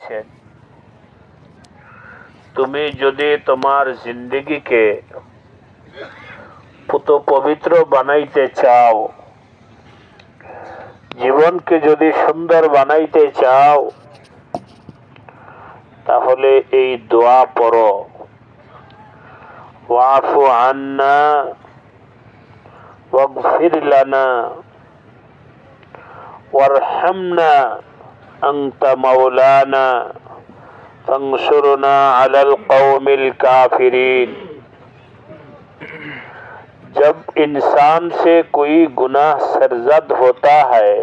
দিয়েছেন, তুমি যদি তোমার জিন্দেগিকে পুত পবিত্র বানাইতে চাও, জীবনকে যদি সুন্দর বানাইতে চাও, তাহলে এই দোয়া পড়ো, ওয়াফু আন্না ওয়াগফির লানা ওয়ারহামনা আনতা মাওলানা ফানসুরনা আলাল কওমিল काफिरीन। जब इंसान से कोई गुनाह सरजद होता है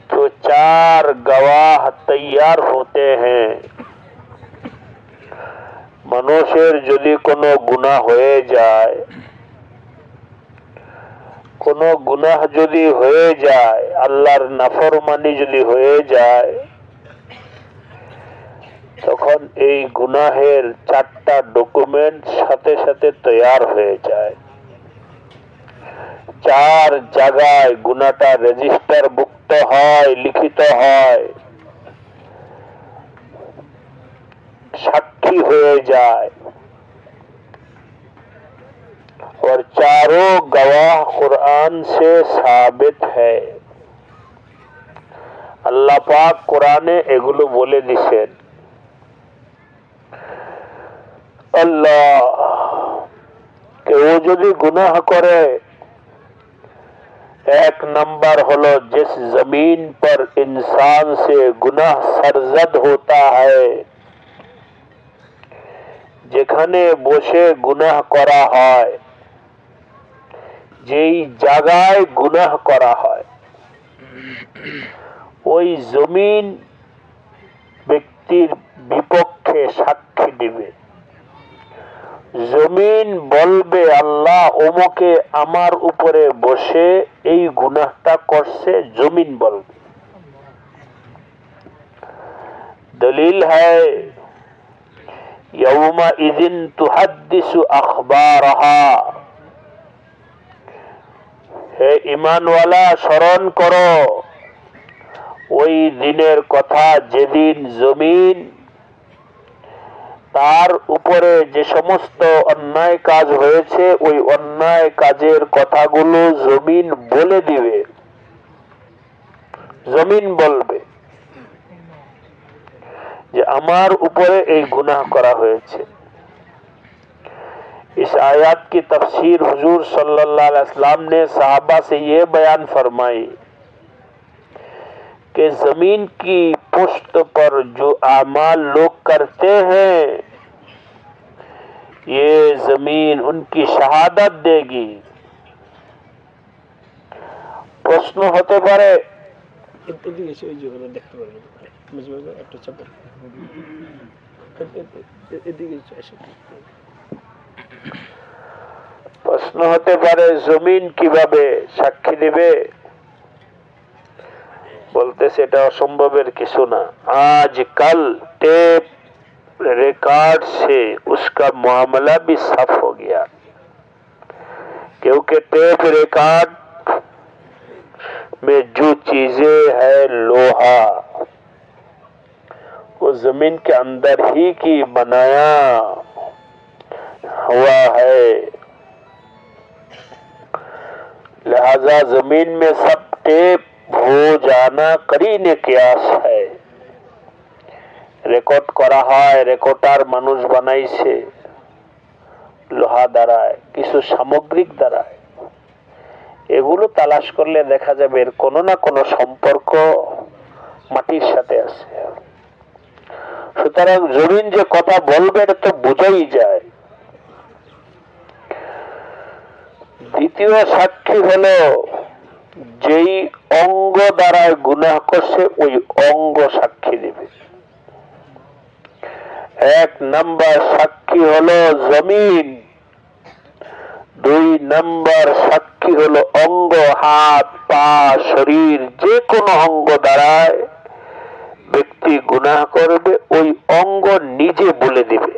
तो चार गवाह तैयार होते हैं। মানুষের যদি কোনো গুনাহ হয়ে যায়, কোনো গুনাহ যদি হয়ে যায়, আল্লাহর নাফরমানি যদি হয়ে যায়, তখন এই গুনাহের চারটা ডকুমেন্ট সাথে সাথে তৈয়ার হয়ে যায়। চার জায়গায় গুনাহটা রেজিস্টার ভুক্ত হয়, লিখিত হয়, साक्षी हो जाए, और चारों गवाह कुरान से साबित है। আল্লাহ পাক কোরআনে এগুলো বলে দিয়েছেন। আল্লাহ কেউ যদি গুনাহ করে, एक नंबर हलो जिस जमीन पर इंसान से गुनाह सरजद होता है, যেখানে বসে গুনাহ করা হয়, যেই জায়গায় গুনাহ করা হয়, ওই জমিন ব্যক্তির বিপক্ষে সাক্ষী দিবে। জমিন বলবে আল্লাহ ওমকে আমার উপরে বসে এই গুনাহটা করছে, জমিন বলবে। দলিল হয় यौमइज़िन तुहद्दिसु अखबारहा। হে ঈমানওয়ালা, স্মরণ করো ওই দিনের কথা যেদিন জমিন তার উপরে যে সমস্ত অন্যায় কাজ হয়েছে ওই অন্যায় কাজের কথাগুলো জমিন বলে দিবে। জমিন বলবে যে আমার উপরে এই गुनाह करा হয়েছে। इस आयत की तफसीर हुजूर सल्लल्लाहु अलैहि वसल्लम ने सहाबा से ये बयान फरमाई कि जमीन की पुष्ट पर जो आमाल लोग करते हैं, ये जमीन उनकी शहादत देगी। प्रश्न होते पारे প্রশ্ন হতে পারে জমিন কিভাবে সাক্ষী দিবে? বলতেছে এটা অসম্ভবের কিছু না। आजकल टेप रिकॉर्ड से उसका मामला भी साफ हो गया, क्योंकि टेप रिकॉर्ड में जो चीजें है लोहा, वो जमीन के अंदर ही की बनाया हुआ है। लिहाजा जमीन में सब टेप हो जाना करीने कियास है। রেকর্ড করা হয়, রেকর্ডার মানুষ বানাইছে লোহা দ্বারায়, কিছু সামগ্রিক দ্বারায়। এগুলো তালাশ করলে দেখা যাবে এর কোনো না কোনো সম্পর্ক মাটির সাথে আছে। সুতরাং জমিন যে কথা বলবে এটা তো বোঝাই যায়। দ্বিতীয় সাক্ষী হলো যেই অঙ্গ দ্বারা গুনাহ করছে ওই অঙ্গ সাক্ষী দিবে। এক নম্বর সাক্ষী হলো জমিন, দুই নম্বর সাক্ষী হলো অঙ্গ, হাত, পা, শরীর, যে কোনো অঙ্গ দ্বারায় ব্যক্তি গুনাহ করবে ওই অঙ্গ নিজে বলে দিবে।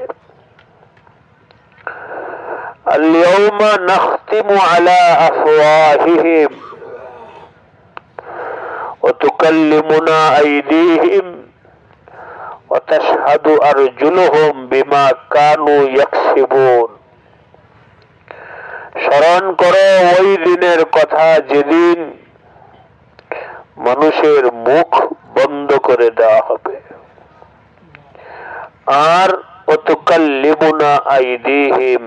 আল-ইয়াওমা নাখতিমু আলা আফওয়াহিহিম وتكلمنا أيديهم وتشهد أرجلهم بما كانوا يكسبون। স্মরণ করো ওই দিনের কথা যেদিন মানুষের মুখ বন্ধ করে দেওয়া হবে, আর ওয়াতুকাল্লিমুনা আইদিহিম,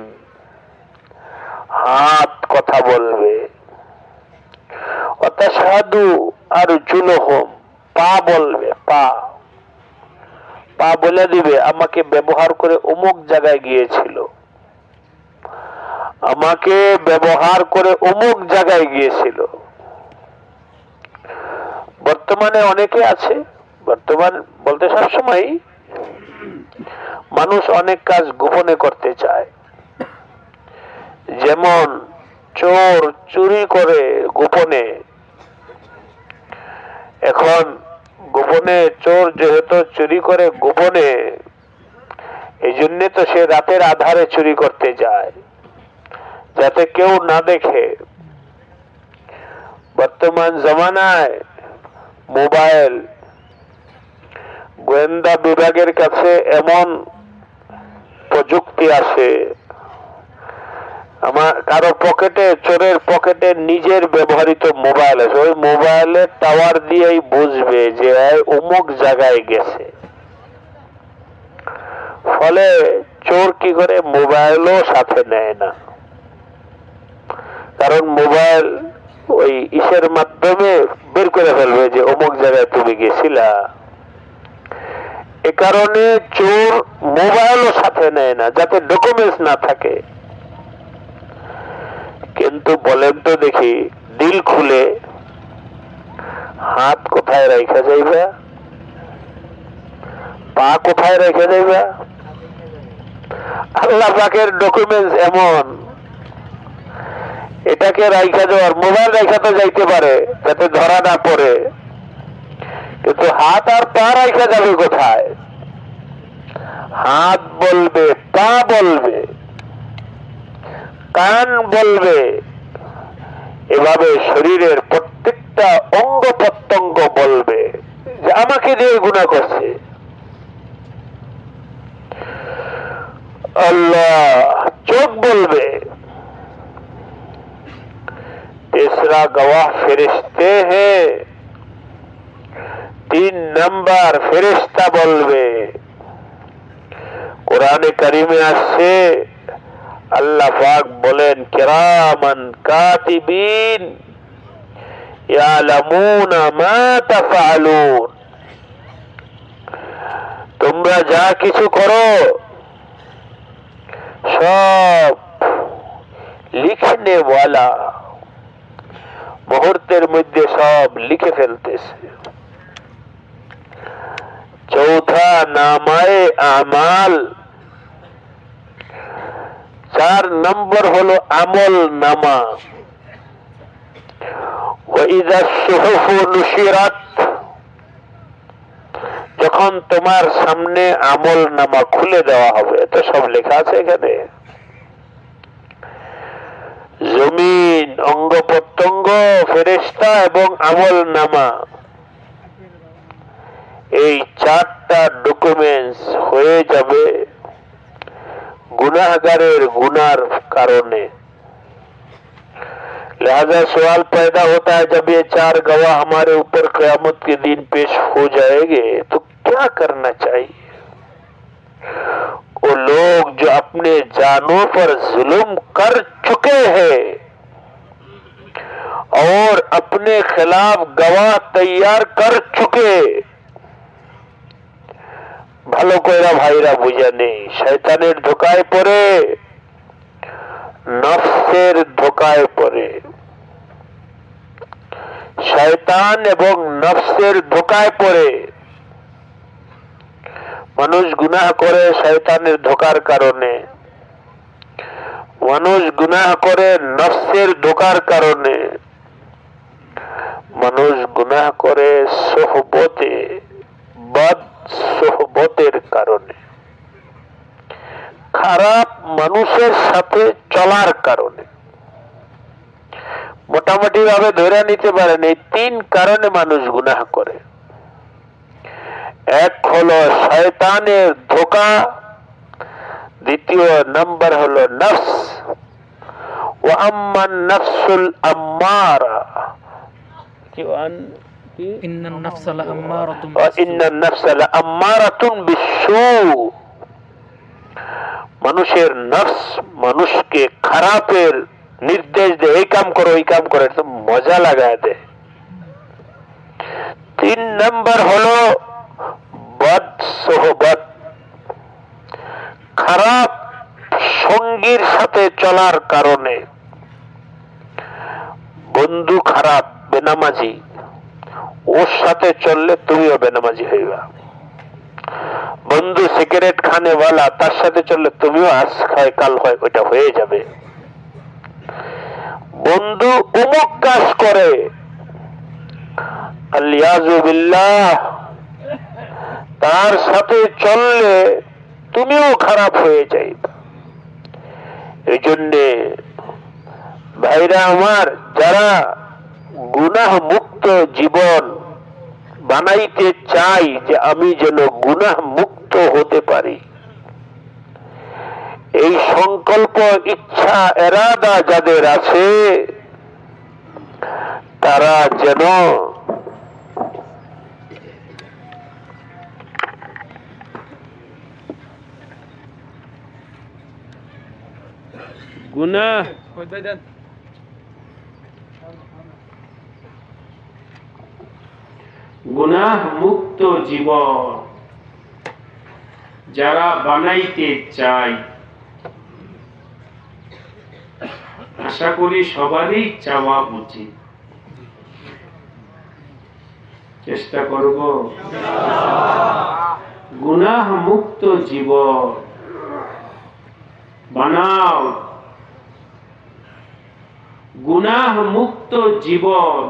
হাত কথা বলবে, ওয়াতাশহাদু আরজুলুহুম, পা বলবে, পা বলে দিবে আমাকে ব্যবহার করে অমুক জায়গায় গিয়েছিল, আমাকে ব্যবহার করে অমুক জায়গায় গিয়েছিল। বর্তমানে অনেকে আছে, বর্তমান বলতে সবসময় মানুষ অনেক কাজ গোপনে করতে চায়। যেমন চোর চুরি করে গোপনে, এখন গোপনে চোর যেহেতু চুরি করে গোপনে, এই জন্য তো সে রাতের আধারে চুরি করতে যায় যাতে কেউ না দেখে। বর্তমান জমানায় মোবাইল, গোয়েন্দা বিভাগের কাছে এমন প্রযুক্তি আছে, আমার কারো পকেটে, চোরের পকেটে নিজের ব্যবহৃত মোবাইল আছে, ওই মোবাইলের টাওয়ার দিয়েই বুঝবে যে অমুক জায়গায় গেছে। ফলে চোর কি করে, মোবাইলও সাথে নেয় না, কারণ মোবাইল ওই ইসের মাধ্যমে বের করে ফেলবে যে অমুক জায়গায় তুমি গেছিলা। এ কারণে চোর মোবাইলও সাথে নেয় না যাতে ডকুমেন্টস না থাকে। কিন্তু বলেন তো দেখি, দিল খুলে হাত কোথায় রেখে যাইবা, পা কোথায় রেখে যাইবা? আল্লাহ পাকের ডকুমেন্টস এমন, এটাকে রাইখা যাওয়ার, মোবাইল রাইখা তো যাইতে পারে যাতে ধরা না পড়ে, কিন্তু হাত আর পা রাইখা যাবে কোথায়? হাত বলবে, পা বলবে, কান বলবে, এভাবে শরীরের প্রত্যেকটা অঙ্গ প্রত্যঙ্গ বলবে যে আমাকে দিয়ে গুনাহ করছে। আল্লাহ চোখ বলবে, तीसरा गवाह फरिश्ते हैं, 3 नंबर ফেরেশতা বলবে। কোরআনে কারিমে আসছে আল্লাহ পাক বলেন কিরামান কাতিবিন ইয়ালামুনা মা তাফআলুন, তোমরা যা কিছু করো সব লিখনে ওয়ালা মুহূর্তের মধ্যে সব লিখে ফেলতেছে। চৌথা নামায়ে আমাল, 4 নম্বর হলো আমল নামা। ওয়াইযা সুহুফু নুশিরাত, যখন তোমার সামনে আমল নামা খুলে দেওয়া হবে, তো সব লেখা আছে এখানে। জমিন, অঙ্গ প্রত্যঙ্গ, ফেরেশতা এবং আমল নামা, এই 4টা ডকুমেন্টস হয়ে যাবে गुनाहगारेर गुनार कारणें। लिहाजा सवाल पैदा होता है, जब ये 4 गवाह हमारे ऊपर क़यामत के दिन पेश हो जाएंगे तो क्या करना चाहिए? वो लोग जो अपने जानों पर जुल्म कर चुके हैं और अपने खिलाफ गवाह तैयार कर चुके, ভালো কইরা ভাইরা বুঝে নেই, শয়তানের ধোকায় পড়ে, নফসের ধোকায় পড়ে। শয়তান এবং নফসের ধোকায় পড়ে মানুষ গুনাহ করে। শয়তানের ধোকার কারণে মানুষ গুনাহ করে, নফসের ধোকার কারণে মানুষ গুনাহ করে, সোহবতে বদ সোহবতের কারণে, খারাপ মানুষের সাথে চলার কারণে। মোটামুটি ভাবে ধরে নিতে পারেন এই তিন কারণে মানুষ গুনাহ করে। এক হলো শয়তানের ধোঁকা, দ্বিতীয় নাম্বার হলো নফস, ওয়া আম্মান নফসুল আম্মারা ইন্নান নাফসা লাআম্মারাতুন ইন্নান নাফসা লাআম্মারাতুন বিসসু। মানুষের নফস মানুষকে খারাপের নির্দেশ দেয়, এই কাম করো ওই কাম করে, তো মজা লাগায় দেয়। তিন নাম্বার হলো বদ সোহবত, খারাপ সঙ্গীর সাথে চলার কারণে। বন্ধু খারাপ, বেনামাজি, ওর সাথে চললে তুমিও বেনামাজি হইবা। বন্ধু সিগারেট খানেওয়ালা, তার সাথে চললে তুমিও আজ খায় কাল হয় ওইটা হয়ে যাবে। বন্ধু অমুক কাজ করে, আলিয়াযু বিল্লাহ, তার সাথে চললে তুমিও খারাপ হয়ে যাইবে। এই জন্যে ভাইরা আমার, যারা গুনাহ মুক্ত জীবন বানাইতে চাই, যে আমি যেন গুনাহ মুক্ত হতে পারি, এই সংকল্প ইচ্ছা এরাদা যাদের আছে, তারা যেন গুনাহ মুক্ত জীবন যারা বানাইতে চাই, আশা করি সবারই চাওয়া উচিত। চেষ্টা করব গুনাহ মুক্ত জীবন বানাও। গুনাহ মুক্ত জীবন।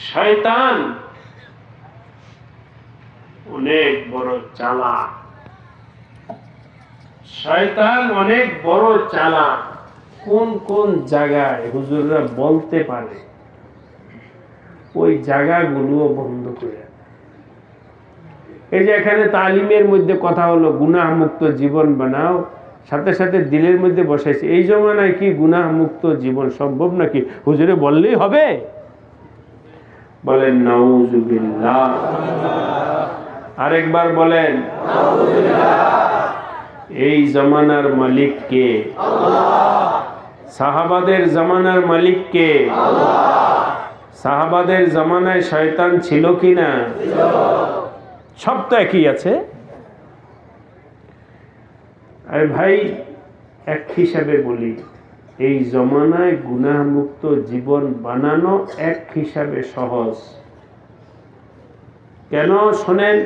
শয়তান অনেক বড় চালাক, শয়তান অনেক বড় চালাক। কোন কোন জায়গায় হুজুররা বলতে পারে, ওই জায়গাগুলো বন্ধ করে। এই যে এখানে তালিমের মধ্যে কথা হলো গুনাহ মুক্ত জীবন বানাও, সাথে সাথে দিলের মধ্যে বসাইছে। এই জমানায় কি গুনাহ মুক্ত জীবন সম্ভব নাকি? হুজুরে বললেই হবে? বলেন নাউজুবিল্লাহ। আরেকবার বলেন এই জমানার মালিক কে? সাহাবাদের জমানার মালিক কে? সাহাবাদের জমানায় শয়তান ছিল কিনা? সব তো একই আছে। আরে ভাই, এক হিসাবে বলি, এই জমানায় গুনাহ মুক্ত জীবন বানানো এক হিসাবে সহজ। কেন শোনেন,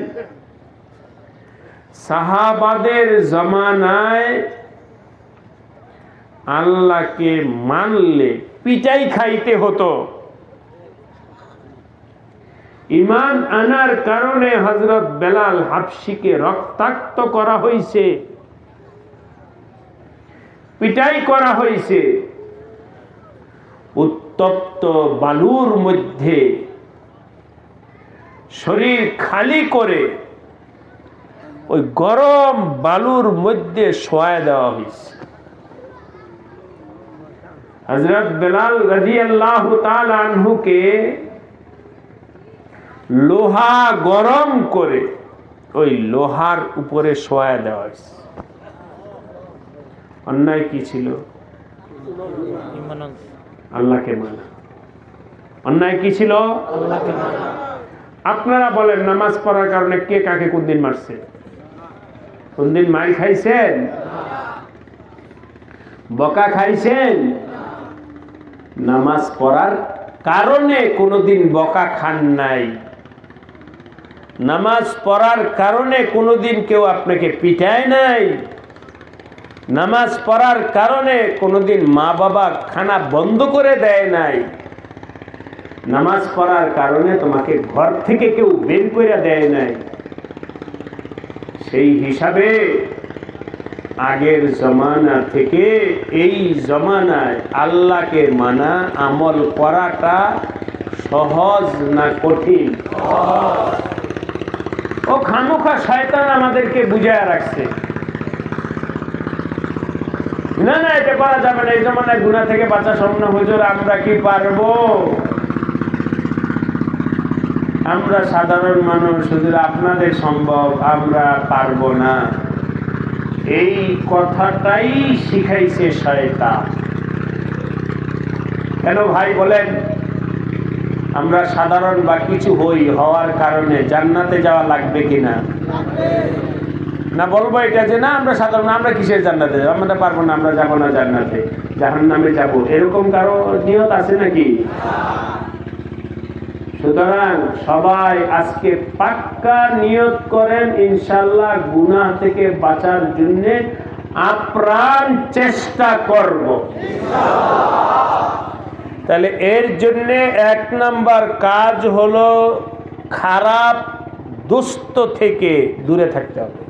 সাহাবাদের জমানায় আল্লাহকে মানলে পিটাই খাইতে হতো। ঈমান আনার কারণে হযরত বেলাল হাবশিকে রক্তাক্ত করা হয়েছে, পিটাই করা হয়েছে। উত্তপ্ত বালুর মধ্যে শরীর খালি করে ওই গরম বালুর মধ্যে শোয়ায় দেওয়া হয়েছে। হযরত বেলাল রাদিয়াল্লাহু তাআলা আনহুকে লোহা গরম করে ওই লোহার উপরে শোয়ায় দেওয়া হয়েছে। অন্যায় কি ছিল? আল্লাহকে মানা। অন্যায় কি ছিল? আল্লাহকে মানা। আপনারা বলেন, নামাজ পড়ার কারণে কে কাকে কোন দিন মারছে? কোন দিন মার খাইছেন? বকা খাইছেন? নামাজ পড়ার কারণে কোনদিন বকা খান নাই। নামাজ পড়ার কারণে কোনদিন কেউ আপনাকে পিটায় নাই। নামাজ পড়ার কারণে কোনদিন মা বাবা খানা বন্ধ করে দেয় নাই। নামাজ পড়ার কারণে তোমাকে ঘর থেকে কেউ বের করে দেয় নাই। সেই হিসাবে আগের জমানা থেকে এই জমানায় আল্লাহকে মানা আমল করাটা সহজ না কঠিন? ও খামোখা শয়তান আমাদেরকে বুঝায় রাখছে, না না এটা করা যাবে না, এই জমানায় গুনাহ থেকে বাঁচা সম্ভব না। হুজুর আমরা কি পারবো? আমরা সাধারণ মানুষ, হুজুর আপনাদের সম্ভব, আমরা পারবো না। এই কথাটাই শিখাইছে শয়তান। কেন ভাই বলেন? আমরা সাধারণ বা কিছু হওয়ার কারণে জান্নাতে যাওয়া লাগবে কিনা? না বলবো এটা যে না আমরা সাধারণ, আমরা কিসের জান্নাতে যাবো, আমরা পারবো না, আমরা যাবো না জান্নাতে, জাহান্নামে যাবো, এরকম কারো নিয়ত আছে নাকি? সুতরাং সবাই আজকে পাক্কা নিয়ত করেন ইনশাআল্লাহ গুনাহ থেকে বাঁচার জন্য আপ্রাণ চেষ্টা করব। তাহলে এর জন্য 1 নাম্বার কাজ হলো খারাপ দুষ্ট থেকে দূরে থাকতে হবে।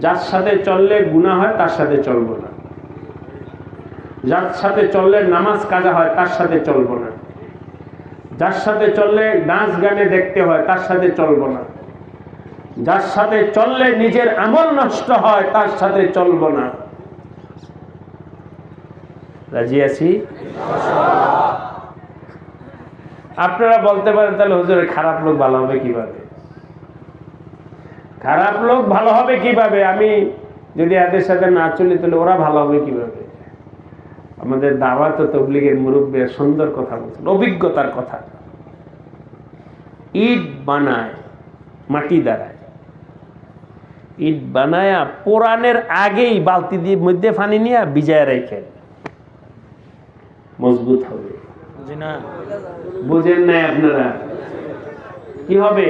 যার সাথে চললে গুনাহ হয় তার সাথে চলবো না, যার সাথে চললে নামাজ কাজা হয় তার সাথে চলবো না, যার সাথে চললে নাচ গানে দেখতে হয় তার সাথে চলবো না, যার সাথে চললে নিজের আমল নষ্ট হয় তার সাথে চলবো না। রাজি আছি? আপনারা বলতে পারেন তাহলে হুজুর খারাপ লোক ভালো হবে কিভাবে? খারাপ লোক ভালো হবে কিভাবে? আমি যদি এদের সাথে না চলি তাহলে ওরা ভালো হবে কিভাবে? আমাদের দাওয়াত ও তাবলীগের মুরব্বী সুন্দর কথা বলছেন, অভিজ্ঞতার কথা। ইট বানায় মাটি দ্বারায়, ইট বানায়া পোড়ানের আগেই বালতি দিয়ে মধ্যে পানি নিয়ে ভিজায় রেখে মজবুত হবে। বুঝেন নাই আপনারা? কি হবে?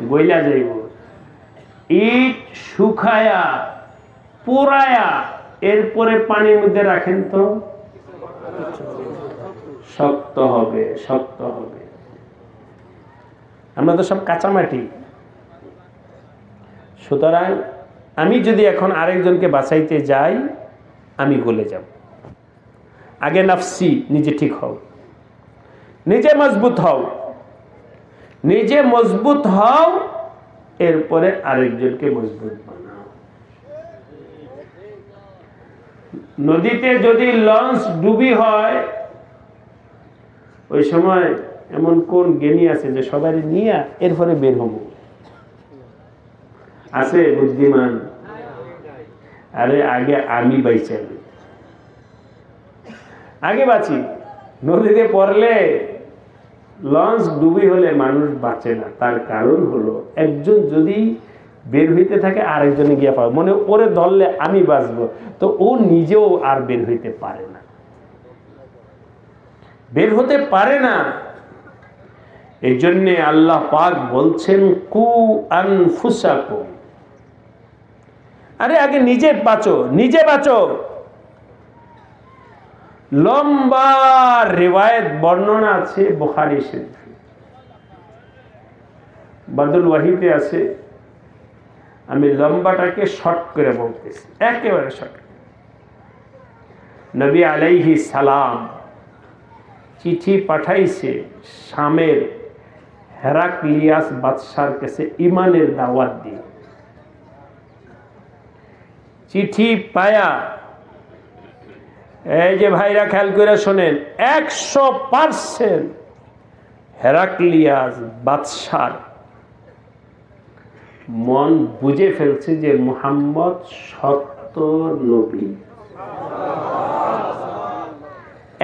বইলা যাইব। ইট শুকায়া পোড়ায়া এরপরে পানির মধ্যে রাখেন তো শক্ত হবে, শক্ত হবে। আমরা তো সব কাঁচামাটি। সুতরাং আমি যদি এখন আরেকজনকে বাঁচাইতে যাই আমি গলে যাব। আগে নাফসি, নিজে ঠিক হও, নিজে মজবুত হও, নিজে মজবুত হও, এরপরে আরেকজনকে মজবুত বানাও। নদীতে যদি লঞ্চ ডুবি হয় ওই সময় এমন কোন জ্ঞানী আছে যে সবাই নিয়ে এরপরে বের হবো? আছে বুদ্ধিমান? আরে আগে আমি বাইচা, আগে বাঁচি। নদীতে পড়লে লঞ্চ ডুবি হলে মানুষ বাঁচে না। তার কারণ হলো একজন যদি বের হইতে থাকে আরেকজনে গিয়া পাবে, মনে ওরে ধরলে আমি বাঁচবো, তো ও নিজেও আর বের হইতে পারে না, বের হতে পারে না। এই জন্যে আল্লাহ পাক বলছেন কু আনফুসাকুম, আরে আগে নিজে বাঁচো, নিজে বাঁচো। লম্বা রিওয়ায়াত বর্ণনা আছে বুখারী শরীফে, বাদুল ওয়াহিদে আছে। আমি লম্বাটাকে শর্ট করে বলতেছি, একেবারে শর্ট। নবী আলাইহিস সালাম চিঠি পাঠাইছে শামের হেরাক্লিয়াস বাদশার কাছে ঈমানের দাওয়াত দিয়ে। চিঠি পায়া, এই যে ভাইরা খেয়াল করে শোনেন, 100% হেরাক্লিয়াস বাদশার মন বুঝে ফেলছে যে মুহাম্মদ সত্য নবী।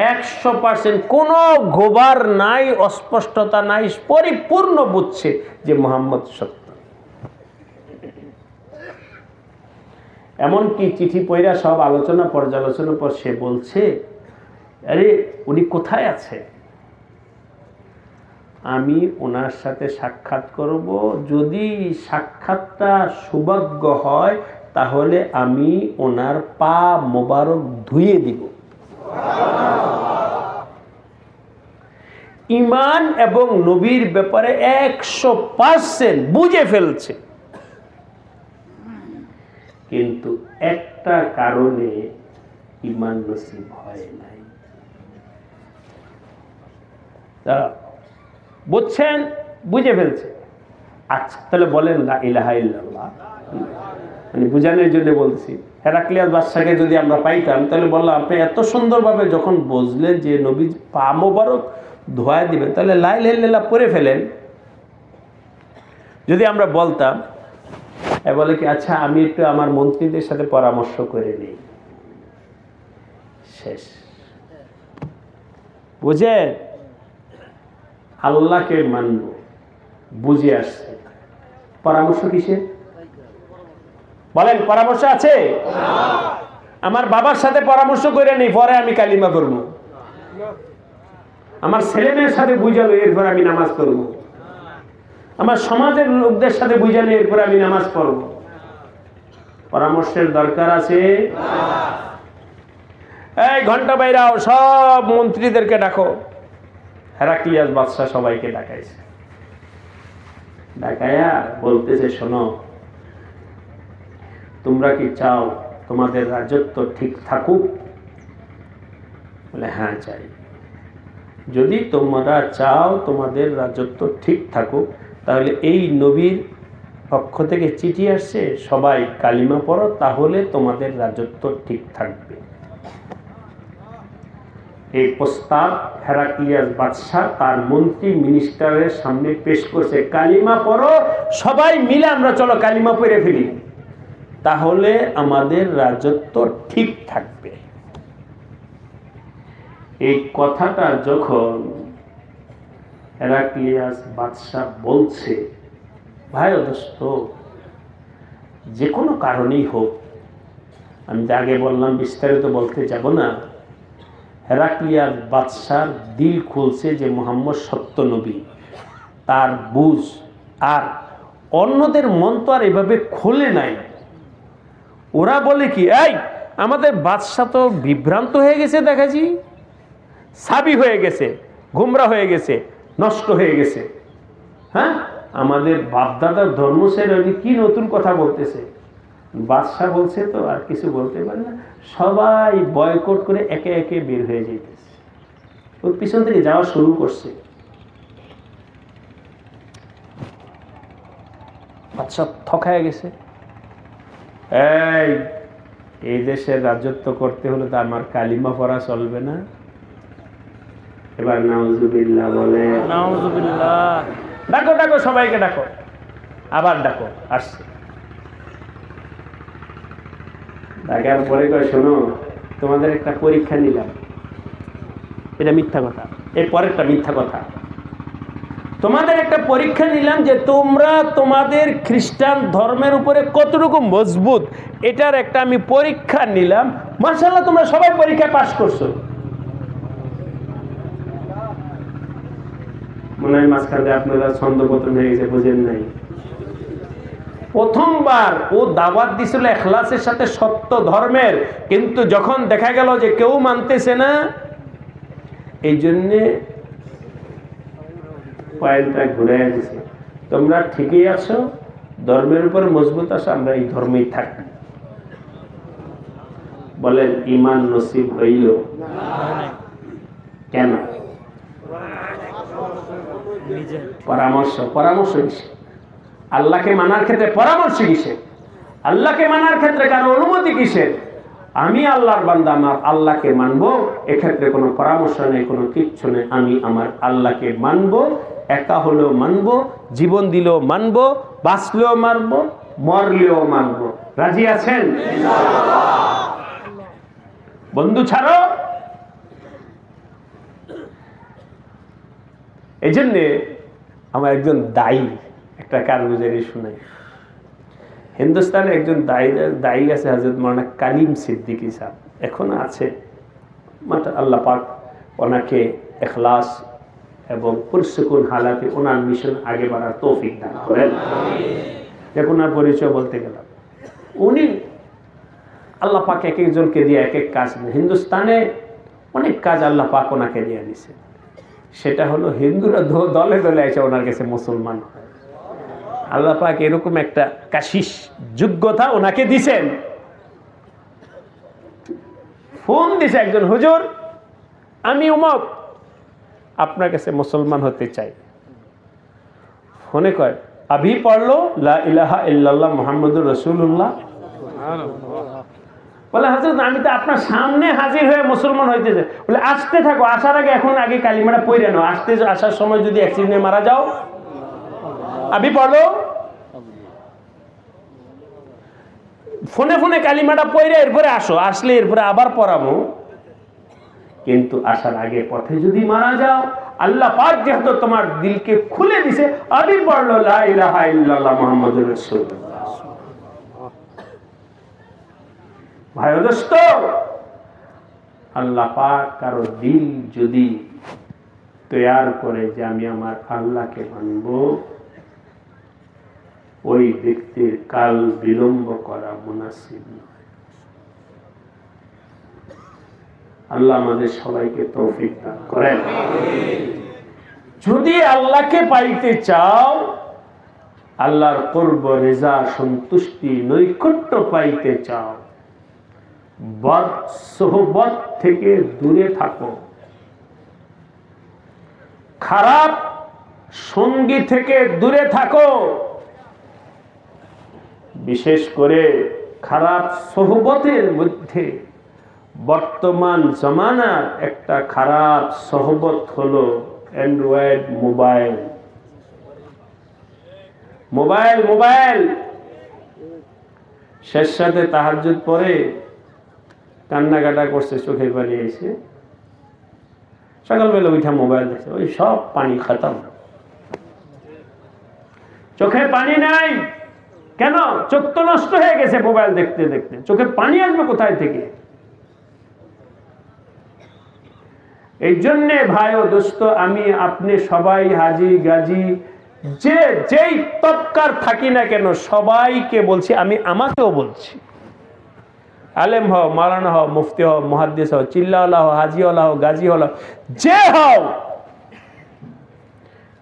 100% কোনো গোবার নাই, অস্পষ্টতা নাই, পরিপূর্ণ বুঝছে যে মুহাম্মদ সত্য। এমনকি চিঠি পড়া সব আলোচনা পর্যালোচনার পর সে বলছে, আরে উনি কোথায় আছে, আমি ওনার সাথে সাক্ষাৎ করব, যদি সাক্ষাৎটা সৌভাগ্য হয় তাহলে আমি ওনার পা মোবারক ধুয়ে দিব। ঈমান এবং নবীর ব্যাপারে 100% বুঝে ফেলছে। কিন্তু একটা কারণে ঈমান নসিব হয় নাই। বুঝছেন? বুঝে ফেলছে। আচ্ছা তাহলে বলেন লা ইলাহা ইল্লাল্লাহ, মানে বুঝানোর জন্য বলছি। হেরাক্লিয়াস বাদশাকে যদি আমরা পাইতাম তাহলে বললাম আপনি এত সুন্দরভাবে যখন বুঝলেন যে নবী পা মোবারক ধোয়া দিবেন, তাহলে লা ইলাহা ইল্লাল্লাহ পড়ে ফেলেন। যদি আমরা বলতাম, বলে কি আচ্ছা আমি একটু আমার মন্ত্রীদের সাথে পরামর্শ করে নিই, শেষ। বুঝে আল্লাহকে মানব, বুঝে আসছে, পরামর্শ কিসে বলেন? পরামর্শ আছে? আমার বাবার সাথে পরামর্শ করে নেই, পরে আমি কালিমা পড়ব। আমার ছেলে মেয়ের সাথে বুঝালো, এরপর আমি নামাজ পড়ব। আমার সমাজের লোকদের সাথে বুঝালো, এরপর আমি নামাজ পড়ব। পরামর্শের দরকার আছে। এই ঘন্টা বাইরাও, সব মন্ত্রীদেরকে ডাকো। হেরাক্লিয়াস বাদশা সবাইকে ডাকাইছে, ডাকাইয়া বলতেছে শোনো, তোমরা কি চাও তোমাদের রাজত্ব ঠিক থাকুক? বলে হ্যাঁ চাই। যদি তোমরা চাও তোমাদের রাজত্ব ঠিক থাকুক, তাহলে এই নবীর পক্ষ থেকে চিঠি আসছে, সবাই কালিমা পড়ো, তাহলে তোমাদের রাজত্ব ঠিক থাকবে। এই প্রস্তাব হেরাক্লিয়াস বাদশা তার মন্ত্রী মিনিস্টারের সামনে পেশ করছে, কালিমা পড়ো, সবাই মিলে আমরা চলো কালিমা পড়ে ফেলি, তাহলে আমাদের রাজত্ব ঠিক থাকবে। এই কথাটা যখন হেরাক্লিয়াস বাদশা বলছে, ভাই দোস্ত, যে কোনো কারণেই হোক, আমি যে আগে বললাম বিস্তারিত বলতে যাব না, হেরাক্লিয়াস বাদশার দিল খুলছে যে মুহাম্মদ সত্য নবী, তার বুঝ। আর অন্যদের মন তো আর এভাবে খোলে নাই। ওরা বলে কি, এই আমাদের বাদশা তো বিভ্রান্ত হয়ে গেছে, দেখাছি সাবি হয়ে গেছে, গুমরা হয়ে গেছে, নষ্ট হয়ে গেছে। হ্যাঁ, আমাদের বাপদাদার ধর্ম ছেড়ে কি নতুন কথা বলতেছে। বাদশা বলছে তো আর কিছু বলতে পারে না, সবাই বয়কট করে একে একে বের হয়ে যেতেছে। ওর পিছন থেকে যাওয়া শুরু করছে। বাদশা থকায় গেছে, এই দেশের রাজত্ব করতে হলে তো আমার কালিমা পড়া চলবে না। এবার নাউজুবিল্লাহ বলে, নাউজুবিল্লাহ। ডাকো ডাকো, সবাইকে ডাকো, আবার ডাকো। আসছে, ডাকার পরে কয় শোনো, তোমাদের একটা পরীক্ষা নিলাম। এটা মিথ্যা কথা, এর পরেরটা মিথ্যা কথা। তোমাদের একটা পরীক্ষা নিলাম যে তোমরা তোমাদের খ্রিস্টান ধর্মের উপরে কতটুকু মজবুত, এটার একটা আমি পরীক্ষা নিলাম। মাশাআল্লাহ, তোমরা সবাই পরীক্ষায় পাশ করছো। মনে হয় মাঝখানে আপনারা ছন্দপতন হয়ে গেছে, বুঝেন নাই। প্রথমবার ও দাওয়াত দিছিল ইখলাসের সাথে সত্য ধর্মের, কিন্তু যখন দেখা গেল যে কেউ মানতেছে না, এই জন্যে পয়েন্টটা ঘুরে দিছে। তোমরা ঠিকই আছো, ধর্মের উপর মজবুত আছো, আমরা এই ধর্মেই থাকি। বলেন ঈমান নসিব হইল কেন? পরামর্শ কিসে? আল্লাহকে মানার ক্ষেত্রে পরামর্শ কিসে? আল্লাহকে মানার ক্ষেত্রে কারো অনুমতি কিসের? আমি আল্লাহর বান্দা, আমার আল্লাহকে মানবো, এক্ষেত্রে কোনো পরামর্শ নেই, কোনো কিচ্ছু নেই। আমি আমার আল্লাহকে মানবো, একা হলেও মানবো, জীবন দিলেও মানবো, বাঁচলেও মানবো, মরলেও মানবো। রাজি আছেন? বন্ধু ছাড়ো। এই জন্যে আমার একজন দায়ী একটা কারগুজারি শোনাই। হিন্দুস্তানে একজন দায়ী আছে, হযরত মাওলানা কালিম সিদ্দিকী সাহেব, এখনো আছে। আল্লাহ পাক ওনাকে ইখলাস এবং পুরসুকুন হালাতে ওনার মিশন আগে বাড়ার তৌফিক দান করেন। দেখুন, ওনার পরিচয় বলতে গেলাম, উনি আল্লাহ পাক এক একজনকে দিয়ে এক এক কাজ, হিন্দুস্তানে অনেক কাজ আল্লাহ পাক ওনাকে দিয়ে দিয়েছে। সেটা হলো হিন্দুরা দলে দলে এসে ওনার কাছে মুসলমান হয়। আল্লাহ পাক এরকম একটা কাশিস যোগ্যতা ওনাকে দিছেন। ফোন দিছে একজন, হুজুর আমি উমক আপনার কাছে মুসলমান হতে চাই। ফোনে কয় আভি পড়লো লা ইলাহা ইল্লাল্লাহ মুহাম্মাদুর রাসূলুল্লাহ। বলে হযরত আমি তো আপনার সামনে হাজির হয়ে মুসলমান হইতেছে। বলে আসতে থাকো, আসার আগে এখন আগে কালিমাটা পড়ে নাও, আসার সময় যদি অ্যাক্সিডেন্টে মারা যাও আভি পড়লো। ফোনে ফোনে কালিমাটা পড়ে এরপরে আসো, আসলে এরপরে আবার পড়াবো। কিন্তু আসার আগে পথে যদি মারা যাও, আল্লাহ পাক যেহেতু তোমার দিলকে খুলে দিছে, আবি পড়লো লা ইলাহা ইল্লাল্লাহ মুহাম্মাদুর রাসূলুল্লাহ। ভাই দোস্ত, আল্লাহ পাক কারো দিল যদি তৈয়ার করে যে আমি আমার আল্লাহকে মানব, ওই ব্যক্তির কাল বিলম্ব করা মুনাসিব নয়। আল্লাহ আমাদের সবাইকে তৌফিক দান করেন। যদি আল্লাহকে পাইতে চাও, আল্লাহর কুরব, রেজা, সন্তুষ্টি, নৈকট্য পাইতে চাও, বদ সোহবত থেকে দূরে থাকো, খারাপ সঙ্গী থেকে দূরে থাকো। বিশেষ করে খারাপ সোহবতের মধ্যে বর্তমান জমানার একটা খারাপ সোহবত হলো অ্যান্ড্রয়েড মোবাইল। শেষ সাথে তাহাজ্জুদ পড়ে কান্নাকাটা করছে, চোখে পানি এসে সকালবেলা উঠা মোবাইল দেখছে, ওই সব পানি খতম, চোখে পানি নাই। কেন? চোখ তো নষ্ট হয়ে গেছে মোবাইল দেখতে দেখতে, চোখে পানি আসবে কোথায় থেকে? এই জন্যে ভাই ও দোস্ত, আমি আপনি সবাই হাজি গাজী যেই তবকার থাকি না কেন, সবাইকে বলছি, আমি আমাকেও বলছি, আলেম হও, মাওলানা হও, মুফতি হও, মুহাদ্দিস হও, চিল্লাওয়ালা হও, হাজিওয়ালা হও, গাজীওয়ালা হও, যে হও,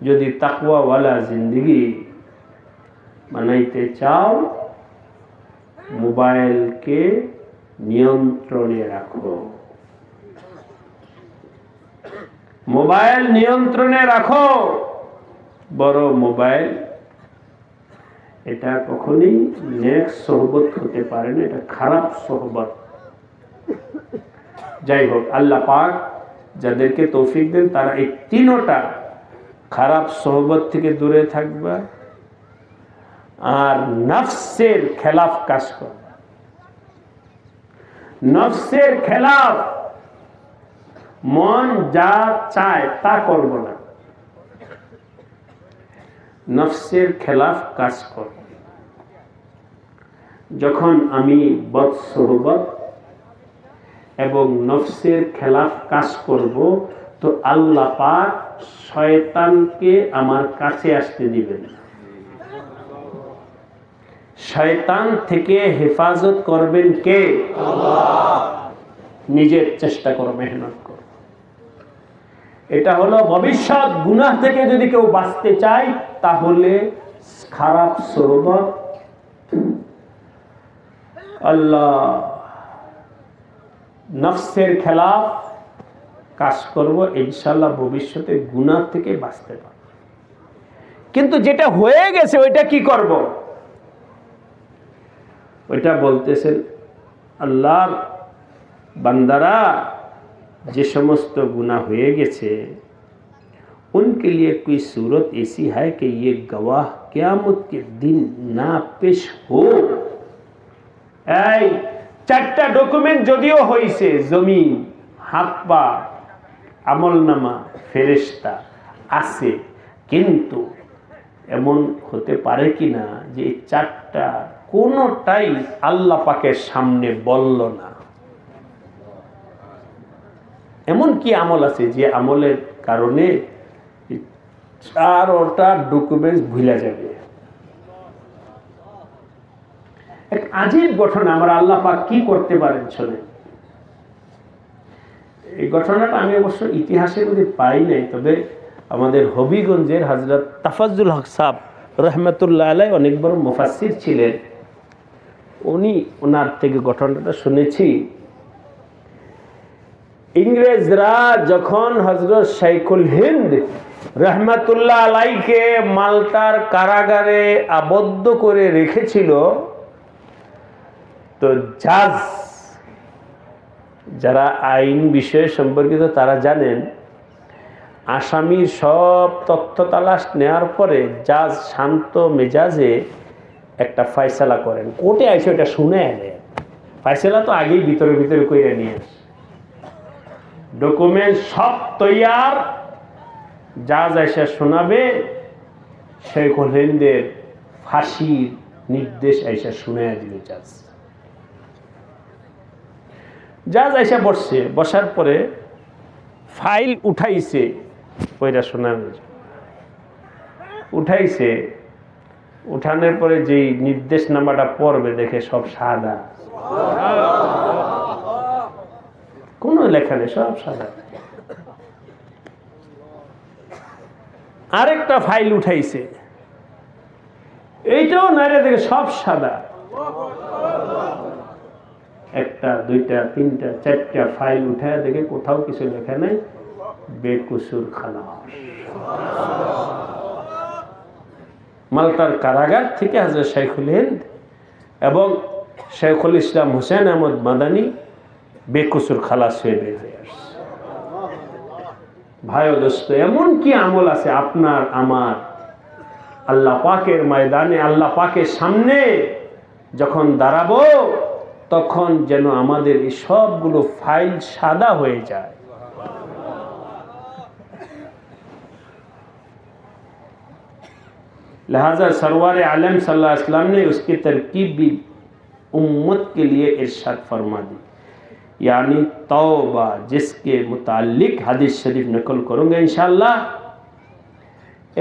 যদি তাকওয়াওয়ালা জিন্দেগি বানাইতে চাও, মোবাইলকে নিয়ন্ত্রণে রাখো। মোবাইল নিয়ন্ত্রণে রাখো। বড় মোবাইল এটা কখনোই নেক সোহবত হতে পারে না, এটা খারাপ সোহবত। যাই হোক, আল্লাহ পাক যাদেরকে তৌফিক দেন তারা এই তিনটা খারাপ সোহবত থেকে দূরে থাকবে, আর নফসের খেলাফ কাজ করবে। নফসের খেলাফ, মন যা চায় তা করব না, নফসের খেলাফ কাজ করব। যখন আমি বদ সোহবত এবং নফসের খেলাফ কাজ করব, তো আল্লাহ পাক শয়তানকে আমার কাছে আসতে দিবেন। শয়তান থেকে হেফাজত করবেন কে? আল্লাহ। নিজের চেষ্টা করো, মেহনত করো। এটা হলো ভবিষ্যৎ গুনাহ থেকে যদি কেউ বাঁচতে চায়, তাহলে খারাপ সোহবত, আল্লাহ, নফসের খেলাফ কাজ করব, ইনশাআল্লাহ ভবিষ্যতে গুনাহ থেকে বাঁচতে পারব। কিন্তু যেটা হয়ে গেছে ওইটা কি করব? ওইটা বলতেছেন আল্লাহর বান্দারা, যে সমস্ত गुनाह हुए গেছে, उनके लिए कोई सूरत ऐसी है कि ये गवाह क़यामत के दिन ना पेश हो। এই চারটা ডকুমেন্ট যদিও হইছে, জমিন, হাত পা, আমলনামা, ফেরেশতা আছে, কিন্তু এমন হতে পারে কিনা যে এই চারটা কোনোটাই আল্লাহ পাকের সামনে বলল না। এমন কি আমল আছে যে আমলের কারণে চারটা ডকুমেন্টস ভুলে যাবে? এক আজীব ঘটনা, আমরা আল্লাহ পাক কি করতে পারেন শোনেন। এই ঘটনাটা আমি অবশ্য ইতিহাসের মধ্যে পাই নাই, তবে আমাদের হবিগঞ্জের হযরত তাফাজ্জুল হক সাহেব রহমতুল্লাহ আলাইহি অনেক বড় মুফাসসির ছিলেন। উনি ওনার থেকে ঘটনাটা শুনেছি। ইংরেজরা যখন হযরত শাইখুল হিন্দ রহমতুল্লাহ আলাইহিকে মাল্টার কারাগারে আবদ্ধ করে রেখেছিল, তো জাজ যারা আইন বিষয়ে সম্পর্কিত তারা জানেন, আসামির সব তথ্য তালাশ নেওয়ার পরে জাজ শান্ত মেজাজে একটা ফয়সালা করেন। কোর্টে এসে ওটা শুনে এলেন। ফয়সালা তো আগেই ভিতরে ভিতরে করে নিয়ে আসে, ডকুমেন্ট সব তৈয়ার, জাজ এসে শোনাবে। শাইখুল হিন্দের ফাঁসির নির্দেশ এসে শুনে দিল জাজ। জাজ এসে বসছে, বসার পরে ফাইল উঠাইছে, ওইটা শোনানোর উঠাইছে। উঠানোর পরে যেই নির্দেশনামাটা পড়বে দেখে সব সাদা, কোনো লেখা নেই, সব সাদা। আরেকটা ফাইল উঠাইছে, এইটাও নাইরে দেখে সব সাদা। একটা, দুইটা, তিনটা, চারটা ফাইল উঠায় দেখে কোথাও কিছু লেখা নাই, বেকসুর খালাস। মাল্টার কারাগার থেকে হযরত শাইখুল হিন্দ এবং শাইখুল ইসলাম হুসেন আহমদ মাদানী বেকসুর খালাস হয়ে বের হয়ে আসছে। ভাই ও দোস্ত, এমন কি আমল আছে আপনার আমার, আল্লাহ পাকের ময়দানে, আল্লাহ পাকের সামনে যখন দাঁড়াবো তখন যেন আমাদের এই সবগুলো ফাইল সাদা হয়ে যায়। लिहाजा सरवार आलम सल्लल्लाहु अलैहि वसल्लम ने उसकी तरकीब भी उम्मत के लिए इरशाद फरमा दी, यानी तौबा, जिसके मुताल्लिक हदीस शरीफ नकल करूंगा इंशाअल्लाह।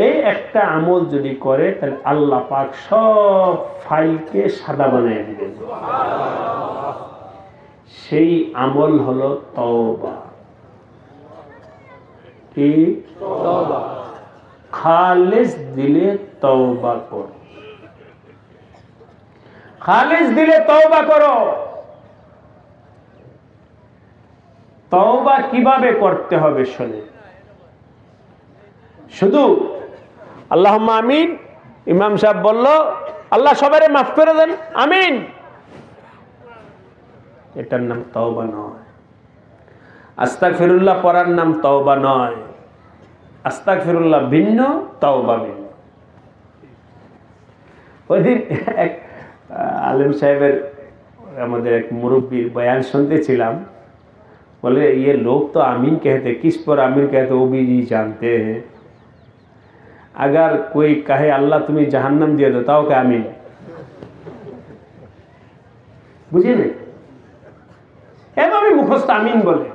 এই একটা আমল যদি করে তাহলে আল্লাহ পাক সব ফাইলকে সাদা বানিয়ে দিবেন। সেই আমল হলো তওবা। কি? তওবা। খালিস দিলে তওবা করো, খালিস দিলে তওবা করো। তওবা কিভাবে করতে হবে শুনে, শুধু আল্লাহুম্মা আমিন, ইমাম সাহেব বলল আল্লাহ সবারে মাফ করে দেন, আমিন, এটার নাম তওবা নয়। আস্তাগফিরুল্লাহ পড়ার নাম তওবা নয়। আস্তাগফিরুল্লাহ ভিন্ন, তওবা ভিন্ন। ওই দিন এক আলেম সাহেবের, আমাদের এক মুরব্বীর বয়ান শুনতেছিলাম, बोले ये लोग तो आमीन कहते, किस पर आमीन कहते वो भी नहीं जानते हैं। अगर कोई कहे अल्लाह तुम्हें जहन्नम दिया दो ताओ क्या आमीन, बुझे नहीं, এভাবে মুখস্থ আমিন বলে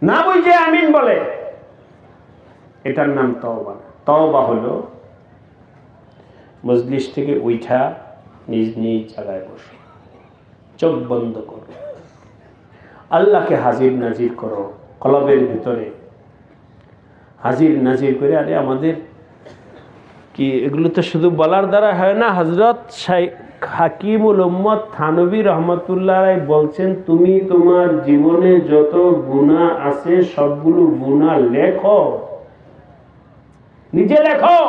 না, বুঝে আমিন বলে, এটার নাম তওবা। তওবা হলো মজলিস থেকে উঠা নিজ নিজ জায়গায় বসে চোখ বন্ধ করো, আল্লাহকে হাজির নাজির করো, কলবের ভিতরে হাজির নাজির করে। আরে আমাদের কি এগুলো তো শুধু বলার দ্বারা হয় না। হযরত হাকিমুল উম্মত থানভী রহমতুল্লাহ বলছেন, তুমি তোমার জীবনে যত গুনাহ আছে সবগুলো গুনাহ লেখো, নিজে লেখো,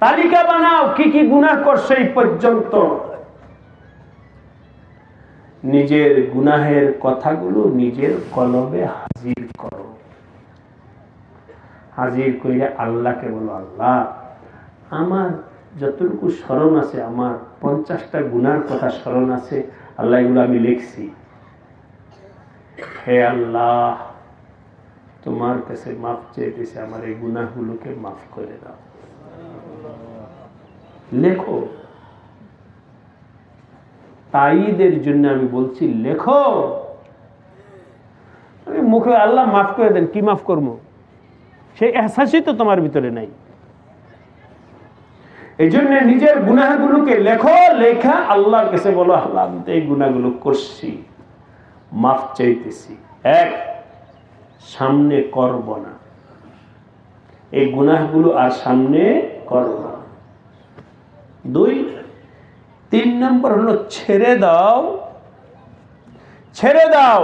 তালিকা বানাও কি কি গুনাহ করছো এই পর্যন্ত। নিজের গুনাহের কথাগুলো নিজের কলবে হাজির করো, হাজির কইরা আল্লাহকে বলো, আল্লাহ আমার যতটুকু স্মরণ আছে, আমার 50টা গুনার কথা স্মরণ আছে, আল্লাহ এগুলো আমি লিখছি, হে আল্লাহ তোমার কাছে মাফ চাইতেছি, আমার এই গুনাহগুলোকে মাফ করে দাও। লেখো, তাইদের জন্য আমি বলছি লেখো। মুখে আল্লাহ মাফ করে দেন, কি মাফ করবো, সেই এহসাসই তো তোমার ভিতরে নাই। এই জন্য নিজের গুনাহগুলোকে লেখো, লেখা আল্লাহর কাছে বলো, আল্লাহ আমি তো এই গুনাহগুলো করছি, মাফ চাইতেছি। এক, সামনে করব না, এই গুনাহগুলো আর সামনে করো না। 2, 3 নম্বর হলো ছেড়ে দাও। ছেড়ে দাও।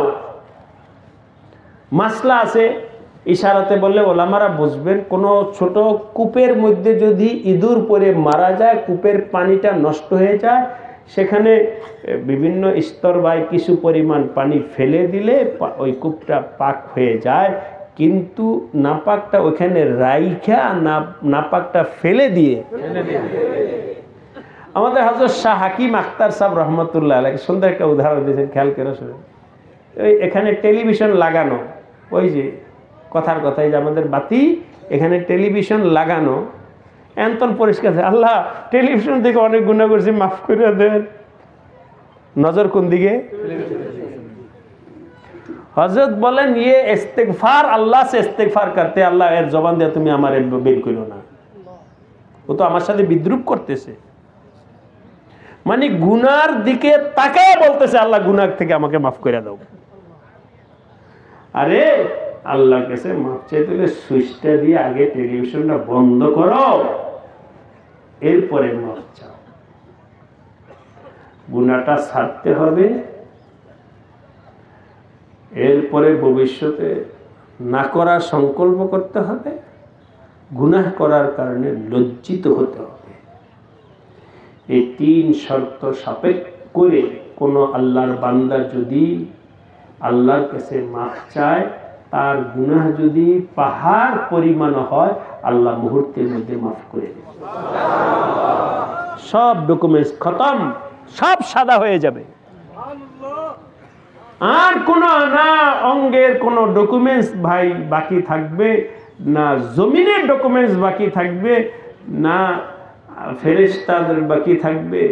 মাসলা আছে, ইশারাতে বললে ওলামারা বুঝবেন। কোনো ছোট কূপের মধ্যে যদি ইঁদুর পড়ে মারা যায়, কূপের পানিটা নষ্ট হয়ে যায়, সেখানে বিভিন্ন স্তর বা কিছু পরিমাণ পানি ফেলে দিলে ওই কূপটা পাক হয়ে যায়। কিন্তু নাপাকটা ওইখানে রাইখা নাপাকটা ফেলে দিয়ে, আমাদের হযরত শাহ হাকিম আখতার সাহেব রহমতুল্লাহ আলাইহি সুন্দর একটা উদাহরণ দিয়েছেন, খেয়াল করে শুনুন। ওই এখানে টেলিভিশন লাগানো, ওই যে কথার কথাই যে আমাদের বাতি, এখানে টেলিভিশন লাগানো, এন্তন পরিষ্কার আল্লাহ টেলিভিশন থেকে অনেক গুনাহ করছি, মাফ করে দেন। নজর কোন দিকে? হযরত বলেন ये इस्तिगफार अल्लाह से इस्तिगफार करते, আল্লাহ এর জবান দিয়ে তুমি আমার বের করো না, ও তো আমার সাথে বিদ্রুপ করতেছে। মানে গুনার দিকে তাকায় বলতেছে আল্লাহ গুনাহ থেকে আমাকে মাফ করে দাও। আরে আল্লাহর কাছে মাফ চাইতে হলে সুইচটা দিয়ে আগে টেলিভিশনটা বন্ধ করো, এরপরে মাফ চাও। গুনাহটা ছাড়তে হবে, এরপরে ভবিষ্যতে না করার সংকল্প করতে হবে, গুনাহ করার কারণে লজ্জিত হতে হবে। এই 3 শর্ত সাপেক্ষ করে কোনো আল্লাহর বান্দা যদি আল্লাহর কাছে মাফ চায়, তার গুনাহ যদি পাহাড় পরিমাণ হয়, আল্লাহ মুহূর্তের মধ্যে মাফ করে দেবে। সব ডকুমেন্টস খতম, সব সাদা হয়ে যাবে। আর কোনো না অঙ্গের কোনো ডকুমেন্টস ভাই বাকি থাকবে না, জমিনের ডকুমেন্টস বাকি থাকবে না, ফেরেশতাদের বাকি থাকবে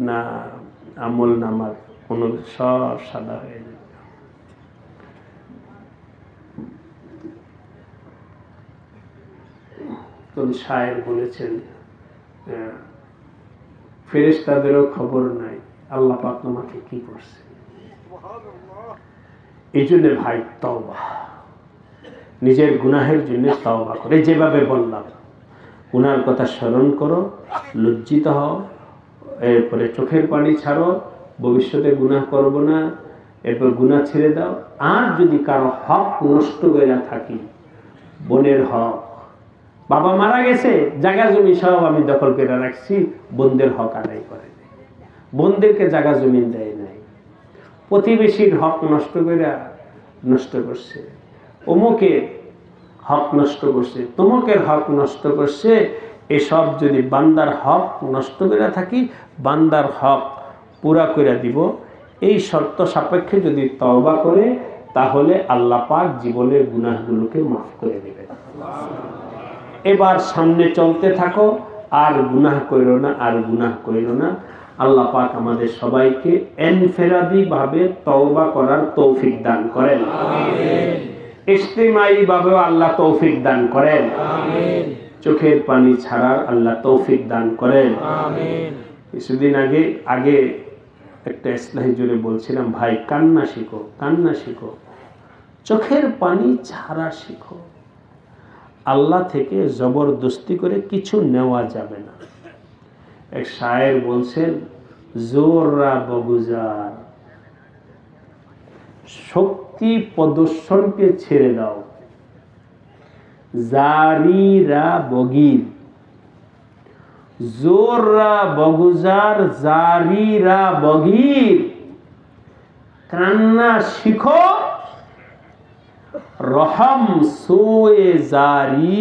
না, আমল নামার কোনো, সব সাদা হয়ে যাবে। কোন শায়ের বলেছেন, ফেরেশতাদেরও খবর নাই আল্লাহ পাক তোমাকে কি করছে। এই জন্য ভাই তওবা, নিজের গুনাহের জন্য তওবা করে, যেভাবে বললাম গুনার কথা স্মরণ করো, লজ্জিত হও, এরপরে চোখের পানি ছাড়ো, ভবিষ্যতে গুনাহ করব না, এরপর গুনাহ ছেড়ে দাও। আর যদি কারো হক নষ্ট করে থাকি, বোনের হক, বাবা মারা গেছে, জায়গা জমি সব আমি দখল করে রাখছি, বোনদের হক আদায় করে নেই, বোনদেরকে জায়গা জমি দেয় নাই, প্রতিবেশীর হক নষ্ট করছে, অমুকের হক নষ্ট করছে, তমুকের হক নষ্ট করছে। এসব যদি বান্দার হক নষ্ট করে থাকি, বান্দার হক পুরা করে দিব। এই শর্ত সাপেক্ষে যদি তওবা করে, তাহলে আল্লাহ পাক জীবনের গুনাহগুলোকে মাফ করে দেবেন। এবার সামনে চলতে থাকো, আর গুনাহ কইরো না, আর গুনাহ কইরো না। আল্লাহ পাক আমাদের সবাইকে এনফেরাদি ভাবে তওবা করার তৌফিক দান করেন, আমিন। ইজতিমাই ভাবেও আল্লাহ তৌফিক দান করেন, আমিন। চোখের পানি ছাড়ার আল্লাহ তৌফিক দান করেন, আমিন। কিছুদিন আগে একটা ইসলাহি জুড়ে বলছিলাম, ভাই কান্না শিখো, কান্না শিখো, চোখের পানি ছাড়া শিখো। আল্লাহ থেকে জবরদস্তি করে কিছু নেওয়া যাবে না। এক শায়ের বলছেন, জোররা বগুজার, শক্তি প্রদর্শনকে ছেড়ে দাও, জারিরা বগির, জোররা বগুজার, জারিরা বগির, কান্না শিখো, রহম সোয়ে জারি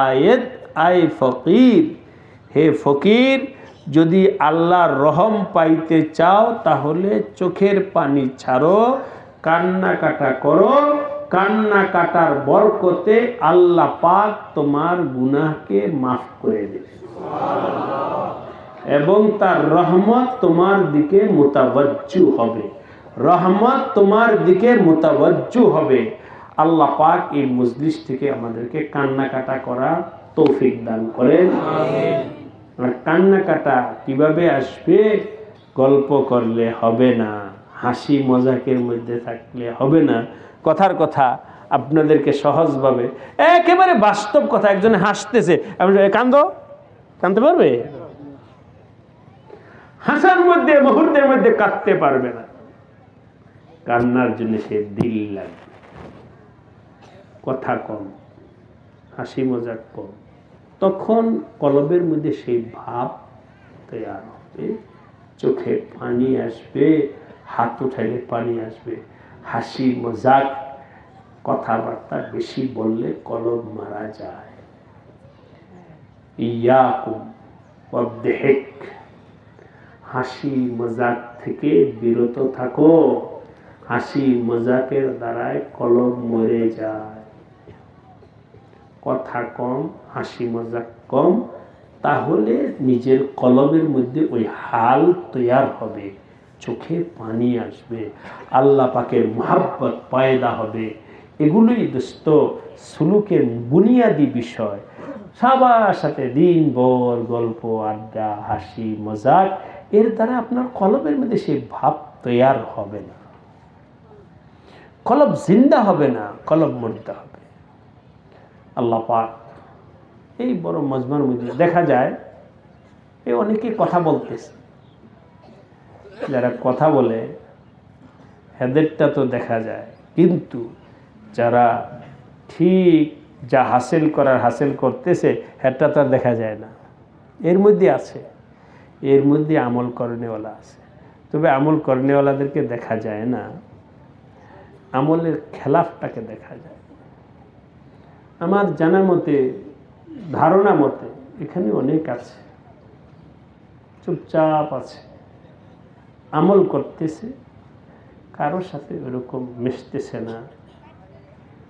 আয়েত আয় ফকির। হে ফকির, যদি আল্লাহর রহম পাইতে চাও, তাহলে চোখের পানি ছাড়ো, কান্না কাটা করো। কান্না কাটার বরকতে আল্লাহ পাক তোমার গুনাহকে মাফ করে দেবে, এবং তার রহমত তোমার দিকে মুতাওয়াজ্জু হবে, রহমত তোমার দিকে মুতাওয়াজ্জু হবে। আল্লাহ পাক এই মজলিস থেকে আমাদেরকে কান্না কাটা করা তৌফিক দান করেন, আমিন। আর কান্না কাটা কিভাবে আসবে? গল্প করলে হবে না, হাসি মজাকের মধ্যে থাকলে হবে না। কথার কথা, আপনাদেরকে সহজভাবে একেবারে বাস্তব কথা, একজনে হাসতেছে, কাঁদতে পারবে? হাসার মধ্যে মুহূর্তের মধ্যে কাঁদতে পারবে না, কান্নার জন্য সে দিল লাগবে, কথা কম, হাসি মজাক কম, তখন কলবের মধ্যে সেই ভাব তৈরি হবে, চোখে পানি আসবে, হাত উঠাইলে পানি আসবে, হাসি মজাক কথাবার্তা বেশি বললে কলব মারা যায়। ইয়াকুম ওয়াদহিক, হাসি মজাক থেকে বিরত থাকো, হাসি মজাকের দ্বারায় কলব মরে যায়। কথা কম, হাসি মজাক কম, তাহলে নিজের কলবের মধ্যে ওই হাল তৈয়ার হবে, চোখে পানি আসবে, আল্লাহ পাকের মুহাব্বত পয়দা হবে। এগুলোই দোস্ত সুলুকের বুনিয়াদি বিষয়। সবার সাথে দিনভর গল্প আড্ডা হাসি মজাক, এর দ্বারা আপনার কলবের মধ্যে সেই ভাব তৈয়ার হবে না, কলব জিন্দা হবে না, কলব মরতে হবে। আল্লাহ পাক এই বড় মজমার মধ্যে দেখা যায় এই অনেকে কথা বলতেছে, যারা কথা বলে হেদেরটা তো দেখা যায়, কিন্তু যারা ঠিক যা হাসিল করতেছে হেডটা তো আর দেখা যায় না। এর মধ্যে আছে, এর মধ্যে আমল করনেওয়ালা আছে, তবে আমল করনেওয়ালাদেরকে দেখা যায় না, আমলের খেলাফটাকে দেখা যায়। আমার জানা মতে, ধারণা মতে এখানে অনেক আছে চুপচাপ আছে, আমল করতেছে, কারোর সাথে ওরকম মিশতেছে না,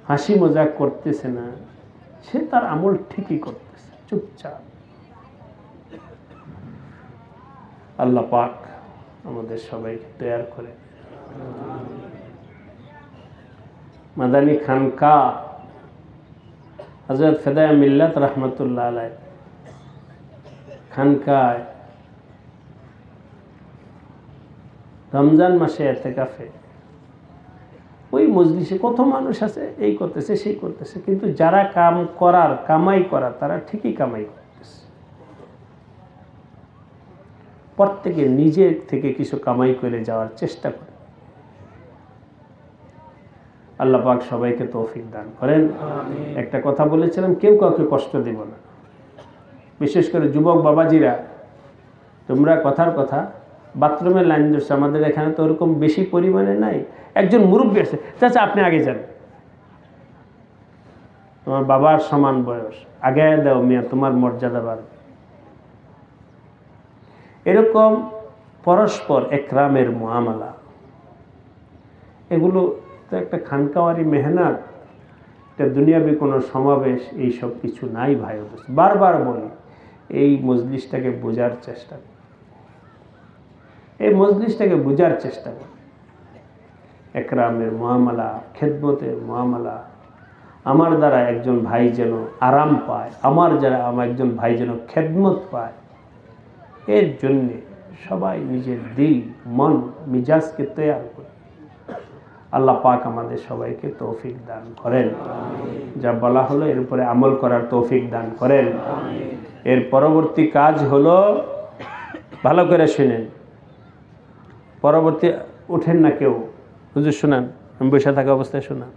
হাসি মজাক করতেছে না, সে তার আমল ঠিকই করতেছে চুপচাপ। আল্লাহ পাক আমাদের সবাইকে তৈয়ার করে। মাদানী খানকা হযরত ফেদায়ে মিল্লাত রহমতুল্লাহ আলাইহি খানকায় রমজান মাসে ইতিকাফে, ওই মজলিসে কত মানুষ আছে, এই করতেছে সেই করতেছে, কিন্তু যারা কামাই করার তারা ঠিকই কামাই করতেছে, প্রত্যেকে নিজের থেকে কিছু কামাই করে যাওয়ার চেষ্টা করে। আল্লাহ পাক সবাইকে তৌফিক দান করেন। একটা কথা বলেছিলাম, কেউ কাউকে কষ্ট দেব না, বিশেষ করে যুবক বাবাজিরা, তোমরা কথার কথা বাথরুমের লাইন ধরছে, আমাদের এখানে তো ওরকম বেশি পরিমাণে নাই। একজন মুরব্বী আছে, চাচা আপনি আগে যান, তোমার বাবার সমান বয়স, আগে দাও মিয়া, তোমার মর্যাদা বাড়বে। এরকম পরস্পর একরামের মুআমালা, এগুলো তো একটা খানকাওয়ারি মেহনত, এটা দুনিয়াবি কোনো সমাবেশ এইসব কিছু নাই ভাই। বারবার বলি, এই মজলিসটাকে বোঝার চেষ্টা করি, এই মজলিসটাকে বোঝার চেষ্টা করি। একরামের মুআমালা, খেদমতের মুআমালা, আমার দ্বারা একজন ভাই যেন আরাম পায়, আমার একজন ভাই যেন খেদমত পায়, এর জন্যে সবাই নিজের দিল মন মিজাজকে তৈয়ার করে। আল্লাহ পাক আমাদের সবাইকে তৌফিক দান করেন। যা বলা হলো এর উপরে আমল করার তৌফিক দান করেন। এর পরবর্তী কাজ হলো, ভালো করে শুনেন, পরবর্তী উঠেন না কেউ, হুজুর শোনান, আমি বসে থাকা অবস্থায় শোনান।